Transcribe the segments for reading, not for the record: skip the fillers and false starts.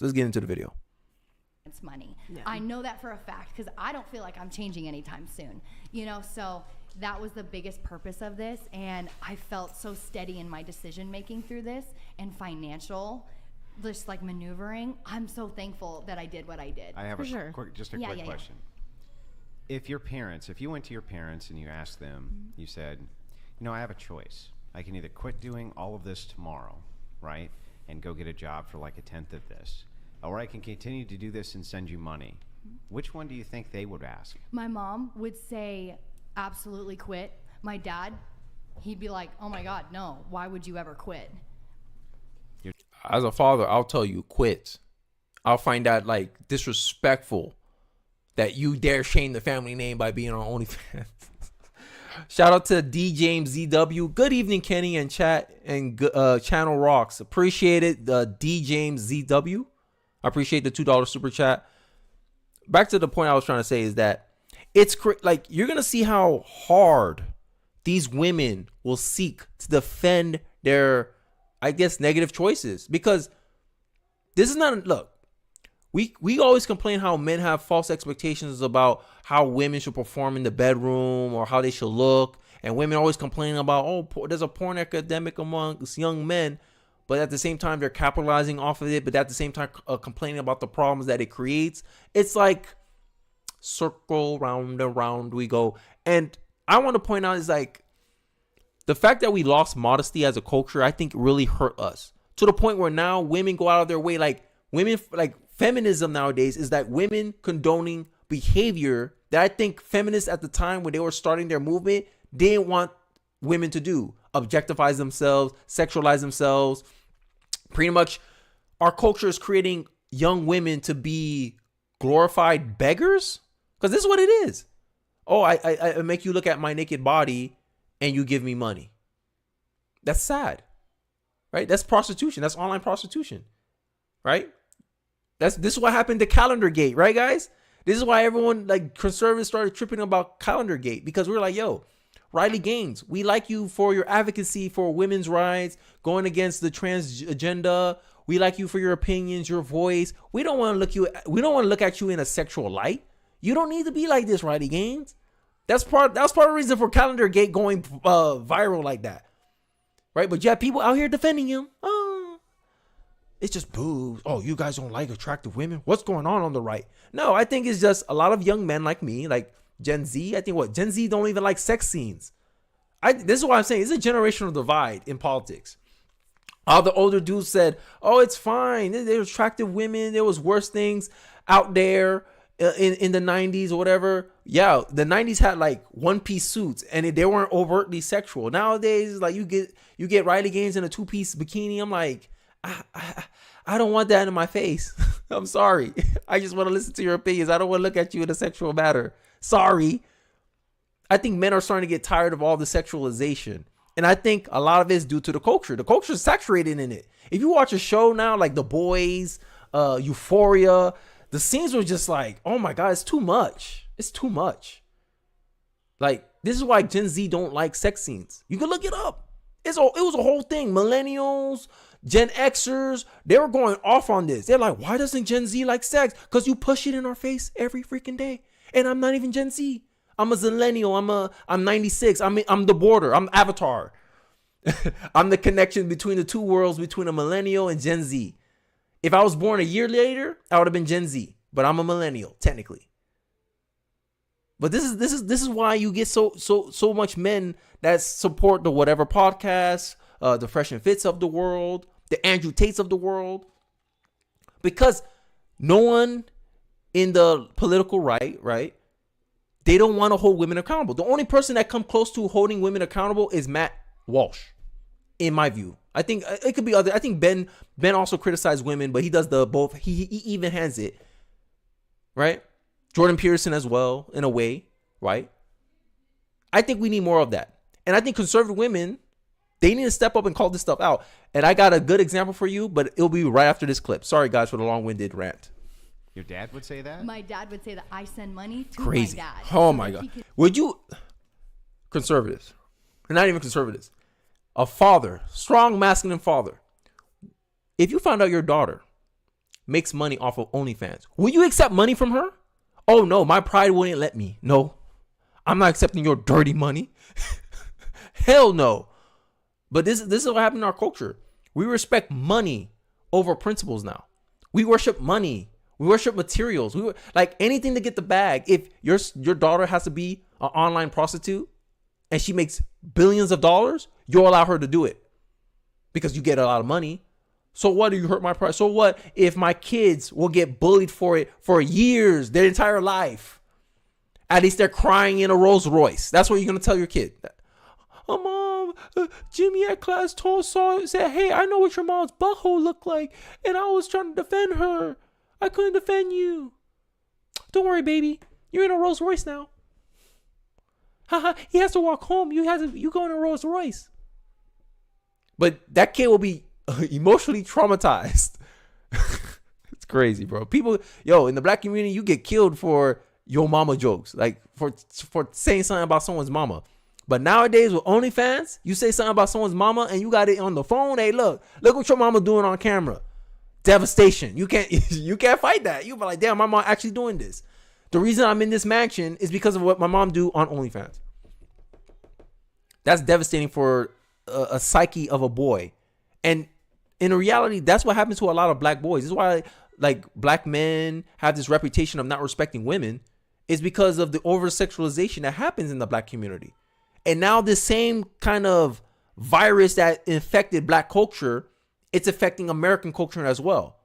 Let's get into the video. It's money. Yeah. I know that for a fact because I don't feel like I'm changing anytime soon. So that was the biggest purpose of this, and I felt so steady in my decision making through this and financial, just like maneuvering. I'm so thankful that I did what I did. I have quick question. Yeah. If you went to your parents and you asked them, you said, I have a choice. I can either quit doing all of this tomorrow, right, and go get a job for like a tenth of this, or I can continue to do this and send you money. Which one do you think they would ask? My mom would say, absolutely quit. My dad, he'd be like, oh my God, no, why would you ever quit? As a father, I'll tell you, quit. I'll find that like disrespectful that you dare shame the family name by being on OnlyFans. Shout out to D James ZW. Good evening, Kenny and chat and Channel Rocks. Appreciate it, D James ZW. I appreciate the $2 super chat. Back to the point I was trying to say is that it's like you're gonna see how hard these women will seek to defend their, I guess, negative choices, because this is not, look, we always complain how men have false expectations about how women should perform in the bedroom or how they should look, and women always complaining about, there's a porn epidemic amongst young men, but at the same time they're capitalizing off of it, but at the same time complaining about the problems that it creates. It's like circle round and round we go. And I want to point out is like the fact that we lost modesty as a culture, I think really hurt us to the point where now women go out of their way. Like women, like feminism nowadays is that women condoning behavior that I think feminists at the time when they were starting their movement didn't want women to do. Objectify themselves, sexualize themselves. Pretty much our culture is creating young women to be glorified beggars, because this is what it is. I make you look at my naked body and you give me money. That's sad, right? That's prostitution. That's online prostitution, right? This is what happened to Calendar Gate, right, guys? This is why everyone, like conservatives, started tripping about Calendar Gate, because we were like, yo, Riley Gaines, we like you for your advocacy for women's rights, going against the trans agenda. We like you for your opinions, your voice. We don't want to look at you in a sexual light. You don't need to be like this, Riley Gaines. That's part of the reason for Calendar Gate going viral like that, right? But you have people out here defending him. Oh, it's just boobs. Oh, you guys don't like attractive women. What's going on the right? No, I think it's just a lot of young men like me, like Gen Z. I think Gen Z don't even like sex scenes. This is why I'm saying it's a generational divide in politics. All the older dudes said, oh, it's fine. There attractive women. There was worse things out there in the 90s or whatever. Yeah, the 90s had like one-piece suits and they weren't overtly sexual. Nowadays, like you get Riley Gaines in a two-piece bikini. I'm like, I don't want that in my face. I'm sorry. I just want to listen to your opinions. I don't want to look at you in a sexual matter. Sorry. I think men are starting to get tired of all the sexualization. And I think a lot of it is due to the culture. The culture is saturated in it. If you watch a show now, like The Boys, Euphoria, the scenes were just like, oh my God, it's too much. It's too much. Like, this is why Gen Z don't like sex scenes. You can look it up. It was a whole thing. Millennials, Gen Xers, they were going off on this. They're like, why doesn't Gen Z like sex? Because you push it in our face every freaking day. And I'm not even Gen Z. I'm a Zillennial. I'm 96. I'm the border. I'm Avatar. I'm the connection between the two worlds, between a millennial and Gen Z. If I was born a year later, I would have been Gen Z. But I'm a millennial, technically. But this is why you get so much men that support the whatever podcasts, the Fresh and Fits of the world, the Andrew Tates of the world, because no one in the political right, they don't want to hold women accountable. The only person that come close to holding women accountable is Matt Walsh, in my view. I think it could be other. I think Ben also criticized women, but he does the both. He even hands it, right? Jordan Peterson as well, in a way, right? I think we need more of that. And I think conservative women, they need to step up and call this stuff out. And I got a good example for you, but it'll be right after this clip. Sorry, guys, for the long-winded rant. Your dad would say that? My dad would say that I send money to Crazy. my dad. Oh, my God. Would you, conservatives, not even conservatives, a father, strong masculine father, if you found out your daughter makes money off of OnlyFans. Will you accept money from her? Oh no, my pride wouldn't let me. No, I'm not accepting your dirty money. Hell no. But this is what happened in our culture. We respect money over principles now. We worship money. We worship materials. Like anything to get the bag. If your daughter has to be an online prostitute and she makes billions of dollars, you'll allow her to do it because you get a lot of money. So what? Do you hurt my pride? So what if my kids will get bullied for it for years, their entire life? At least they're crying in a Rolls Royce. That's what you're gonna tell your kid. Oh, mom, Jimmy at class said, hey, I know what your mom's butthole looked like, and I was trying to defend her. I couldn't defend you. Don't worry, baby. You're in a Rolls Royce now. Haha, he has to walk home. You go in a Rolls Royce. But that kid will be emotionally traumatized. It's crazy, bro. People, in the black community, you get killed for your mama jokes, like for saying something about someone's mama. But nowadays with OnlyFans, you say something about someone's mama and you got it on the phone. Hey, look what your mama doing on camera. Devastation. You can't fight that. You be like, damn, my mom actually doing this. The reason I'm in this mansion is because of what my mom do on OnlyFans. That's devastating for a psyche of a boy. And in reality, that's what happens to a lot of black boys. This is why like black men have this reputation of not respecting women, is because of the over-sexualization that happens in the black community. And now this same kind of virus that infected black culture, it's affecting American culture as well.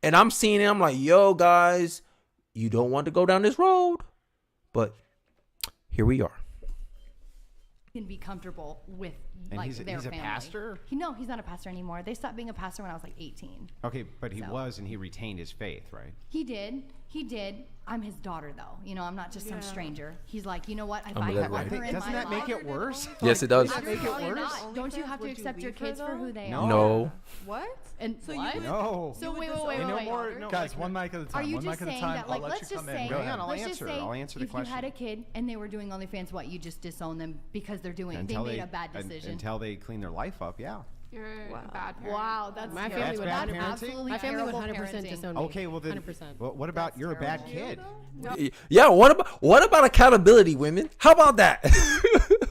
And I'm seeing it. I'm like, yo, guys, you don't want to go down this road, but here we are. Can be comfortable with and like he's their family. A pastor? No, he's not a pastor anymore. They stopped being a pastor when I was like 18. Okay, but he was, and he retained his faith, right? He did. I'm his daughter, though. I'm not just some stranger. He's like, you know what? I'm gonna I her in Doesn't my that make it worse? Yes, it does. Doesn't that make it Absolutely worse? not. Don't you have to accept your kids for who they No. are? No. What? And So what? you would, No. So wait. no more. No, Guys, one mic at a time. Are you One just mic at a saying time. that, like, I'll let let's you just come say, in. Go ahead. I'll let's answer. just say I'll answer the if question. you had a kid and they were doing OnlyFans, what, you just disown them because they Until made a bad decision? Until they clean their life up, yeah. You're a bad parent. Wow, that's My terrible. family would That's bad That's parenting? absolutely my family would terrible 100% parenting. disown me. Okay, well then, 100%. what about That's you're a bad terrible. kid? Yeah, what about accountability, women? How about that?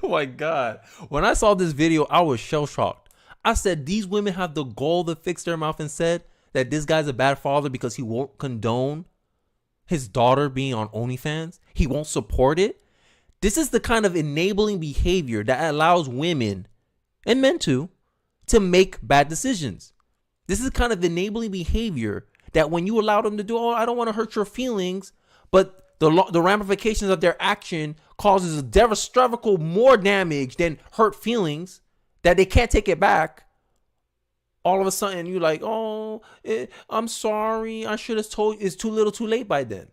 Oh my God. When I saw this video, I was shell-shocked. I said, these women have the gall to fix their mouth and said that this guy's a bad father because he won't condone his daughter being on OnlyFans. He won't support it. This is the kind of enabling behavior that allows women, and men too, to make bad decisions. This is kind of enabling behavior that when you allow them to do, I don't want to hurt your feelings, but the ramifications of their action causes a devastating more damage than hurt feelings that they can't take it back. All of a sudden, you're like, I'm sorry. I should have told you. It's too little too late by then.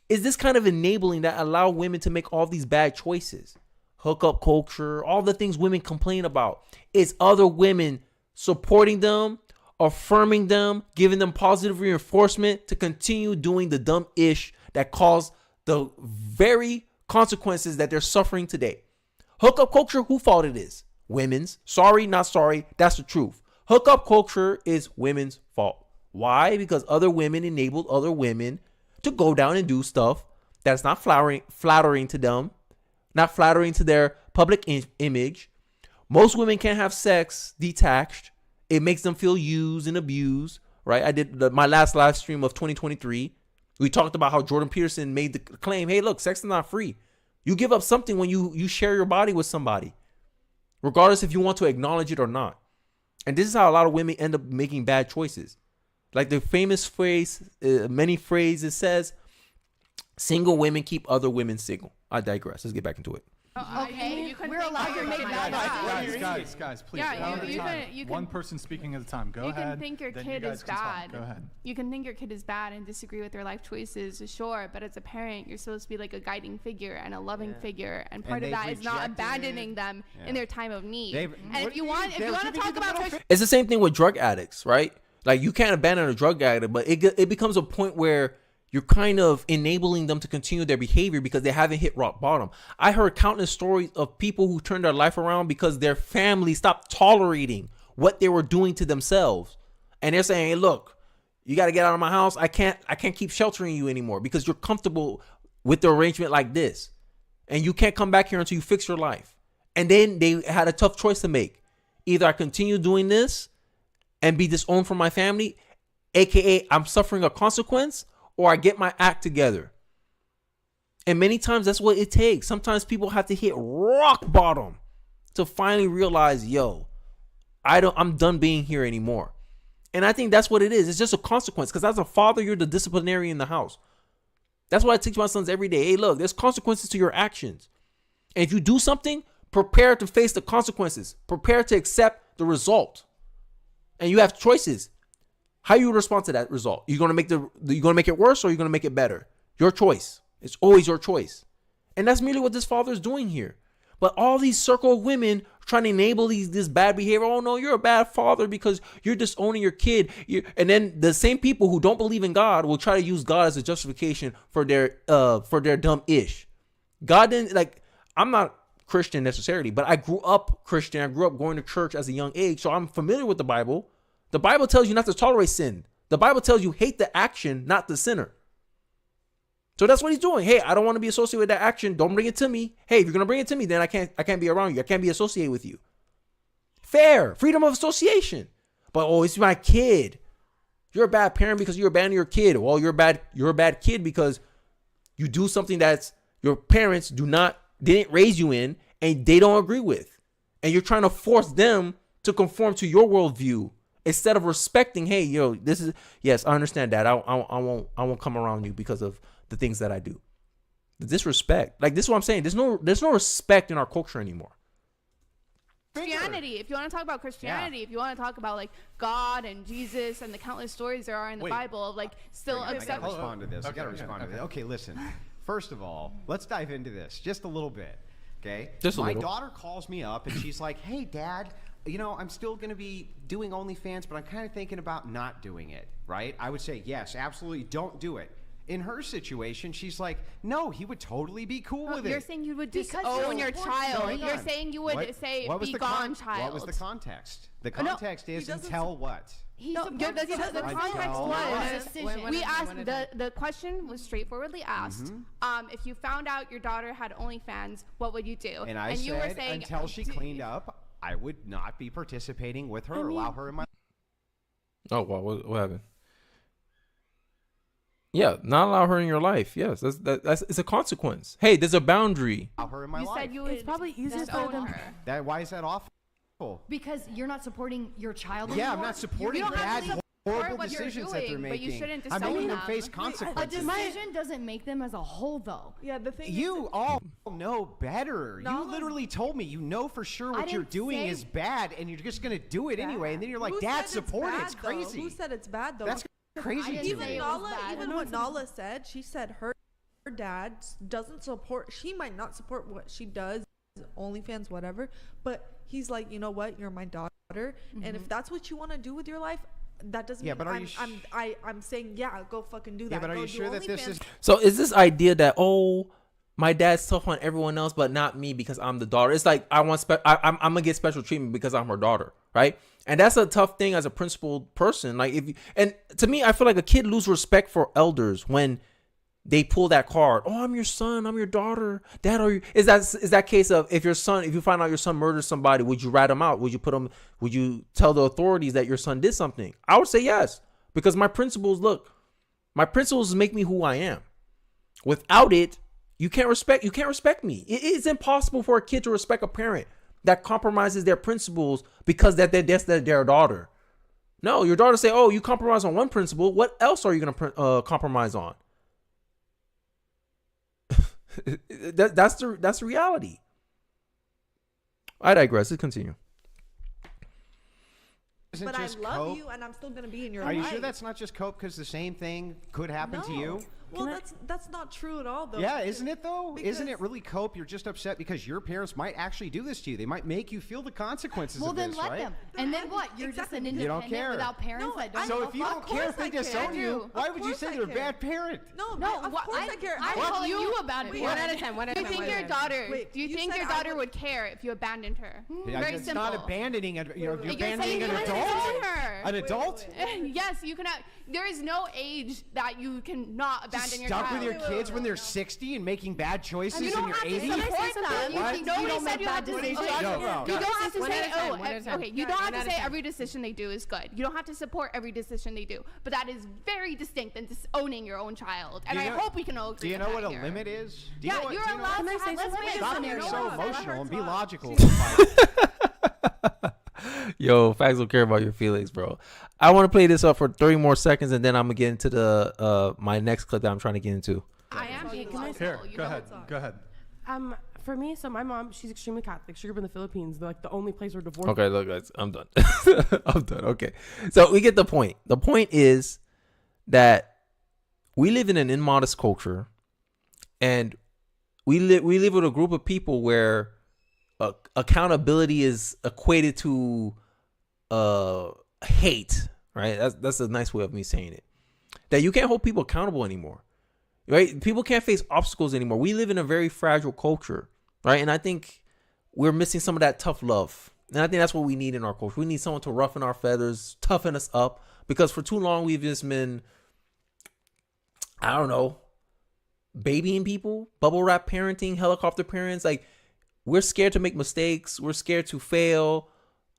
Is this kind of enabling that allow women to make all these bad choices? Hookup culture, all the things women complain about. Is other women supporting them, affirming them, giving them positive reinforcement to continue doing the dumb ish that caused the very consequences that they're suffering today. Hookup culture, who fault it is? Women's. Sorry, not sorry. That's the truth. Hookup culture is women's fault. Why? Because other women enabled other women to go down and do stuff that's not flattering to them, not flattering to their public image. Most women can't have sex detached. It makes them feel used and abused, right? I did my last live stream of 2023. We talked about how Jordan Peterson made the claim, hey, look, sex is not free. You give up something when you share your body with somebody, regardless if you want to acknowledge it or not. And this is how a lot of women end up making bad choices. Like the famous phrase, many phrases says, single women keep other women single. I digress. Let's get back into it. Okay, we're allowed to make bad Guys, please. Yeah, one at a you time. can- One person speaking at a time. Go You ahead. can think your then kid you guys is can talk. bad. Go ahead. You can think your kid is bad and disagree with their life choices, sure, but as a parent, you're supposed to be like a guiding figure and a loving figure, and part of they've that is not rejected- abandoning them in their time of need. They've- And what if do you you want, mean? if They're you want to giving talk you the about middle It's the same thing with drug addicts, right? Like you can't abandon a drug addict, but it becomes a point where you're kind of enabling them to continue their behavior because they haven't hit rock bottom. I heard countless stories of people who turned their life around because their family stopped tolerating what they were doing to themselves. And they're saying, hey, look, You got to get out of my house. I can't keep sheltering you anymore because you're comfortable with the arrangement like this. And you can't come back here until you fix your life. And then they had a tough choice to make. Either I continue doing this and be disowned from my family, aka I'm suffering a consequence, or I get my act together. And many times that's what it takes. Sometimes people have to hit rock bottom to finally realize, yo, I'm done being here anymore. And I think that's what it is. It's just a consequence. Because as a father, you're the disciplinarian in the house. That's what I teach my sons every day. Hey, look, there's consequences to your actions. And if you do something, prepare to face the consequences. Prepare to accept the result. And you have choices. How you respond to that result? You're gonna make it worse, or you're gonna make it better. Your choice. It's always your choice. And that's merely what this father is doing here. But all these circle of women trying to enable this bad behavior. Oh no, you're a bad father because you're disowning your kid. And then the same people who don't believe in God will try to use God as a justification for their dumb ish. God didn't I'm not Christian necessarily, but I grew up Christian. I grew up going to church as a young age, so I'm familiar with the Bible. The Bible tells you not to tolerate sin. The Bible tells you hate the action, not the sinner. So that's what he's doing. Hey, I don't want to be associated with that action. Don't bring it to me. Hey, if you're gonna bring it to me, then I can't be around you. I can't be associated with you. Fair, freedom of association. But it's my kid. You're a bad parent because you abandon your kid. Well, you're a bad kid because you do something that's your parents didn't raise you in and they don't agree with. And you're trying to force them to conform to your worldview instead of respecting, hey, yes, I understand that. I won't come around you because of the things that I do. The disrespect. This is what I'm saying. There's no respect in our culture anymore. Christianity, if you want to talk about Christianity, if you want to talk about God and Jesus and the countless stories there are in the Bible of still I accept. gotta respond to this. I gotta respond to this. Okay, listen. First of all, let's dive into this just a little bit. Okay. Just a My little. daughter calls me up and she's like, "Hey, Dad, I'm still going to be doing OnlyFans, but I'm kind of thinking about not doing it." Right? I would say, yes, absolutely, don't do it. In her situation, she's like, no, he would totally be cool with it. You're saying you would Because disown you're your child. No, You're saying you would say, what was be the gone, child. What was the context? The context is until what? The context Until was decision. we asked the question was straightforwardly asked. If you found out your daughter had OnlyFans, what would you do? And I you were said saying, until she cleaned up, I would not be participating with her or allow her in my. Oh, wow. What happened? Yeah, not allow her in your life. Yes, that's it's a consequence. Hey, there's a boundary. Allow her in my You life. said you It's would probably easier for disown them. her. Why is that awful? Because you're not supporting your child Yeah, I'm anymore. not supporting You don't have bad, to horrible what you're decisions that they're doing, but you making. shouldn't I'm making disown them them. face A consequences. decision doesn't make them as a whole, though. Yeah, the thing You all know better. You Knowledge- literally told me you know for sure I what you're didn't doing say- is bad, and you're just gonna do it anyway. And then you're like, Who "Dad, said it's support it. bad, It's though? crazy." Who said it's bad though? That's crazy didn't to Even say me. it was Nala, bad. even No, what it's- Nala said, she said her dad doesn't support. She might not support what she does, OnlyFans, whatever. But he's like, you know what? You're my daughter, and if that's what you want to do with your life, that doesn't. Yeah, mean but are you I'm saying, yeah, go fucking do that. Yeah, but are Go you do sure that this OnlyFans. is? So is this idea that my dad's tough on everyone else, but not me because I'm the daughter? It's like I'm gonna get special treatment because I'm her daughter, right? And that's a tough thing as a principled person. And to me, I feel like a kid loses respect for elders when they pull that card. Oh, I'm your son. I'm your daughter. Dad, is that case of if you find out your son murdered somebody, would you rat him out? Would you tell the authorities that your son did something? I would say yes, because my principles make me who I am. Without it, you can't respect me. It is impossible for a kid to respect a parent that compromises their principles because that's their daughter. No, your daughter say, oh, you compromise on one principle. What else are you going to compromise on? That's the reality. I digress. Let's continue. But I love you, and I'm still gonna be in your Are life. you sure that's not just cope? Because the same thing could happen to you. Well, that's not true at all, though. Yeah, isn't it though? Isn't it Because- really cope? You're just upset because your parents might actually do this to you. They might make you feel the consequences Well, of then this, let right? them. And then what? You're just an Exactly. You don't independent care. without parents No, that don't. So give if a you fuck? don't care if they I care. disown I you, do. why Of would you course say I they're a care. bad parent? No, of what- course I care. I'm What? calling you a bad Wait, parent. One at a time. One at Do a you time. think one your at a time. daughter? Wait, Do you you think said your I daughter would- would care if you abandoned her? Yeah, Very it's simple. not abandoning. You're You're abandoning saying an you adult. disown her. An adult Yes, you can. There is no age that you cannot abandon your stuck child. with your kids when they're 60 and making bad choices You in don't your have to 80s. support Can I say them. something? What? Nobody You don't said make you bad have to. decisions. Okay, No, you no. don't have to One say, at a time, one at a time. okay, you don't have One to at a say time. every decision they do is good. You don't have to support every decision they do. But that is very distinct than disowning your own child. And Do you I know- hope we can all agree Do you with know what that a here. limit is? Do you Yeah, know what, you're do you know allowed Can I to say have. Let's something? make Stop a being so scenario. emotional and be talk. logical. in the fight. Yo, facts don't care about your feelings, bro. I want to play this up for 3 more seconds, and then I'm gonna get into the my next clip that I'm trying to get into. I am being Can I logical. Here, You go know ahead. what's up. Go ahead. For me, so my mom, she's extremely Catholic. She grew up in the Philippines. They're like the only place where divorce. Okay, look, guys, I'm done. I'm done. Okay, so we get the point. The point is that we live in an immodest culture, and we live with a group of people where accountability is equated to hate. Right? That's a nice way of me saying it. That you can't hold people accountable anymore. Right? People can't face obstacles anymore. We live in a very fragile culture, right? And I think we're missing some of that tough love. And I think that's what we need in our culture. We need someone to roughen our feathers, toughen us up, because for too long we've just been, I don't know, babying people, bubble wrap parenting, helicopter parents. Like, we're scared to make mistakes. We're scared to fail.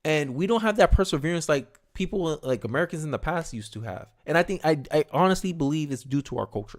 And we don't have that perseverance like people, like Americans in the past used to have. And I think, I honestly believe it's due to our culture.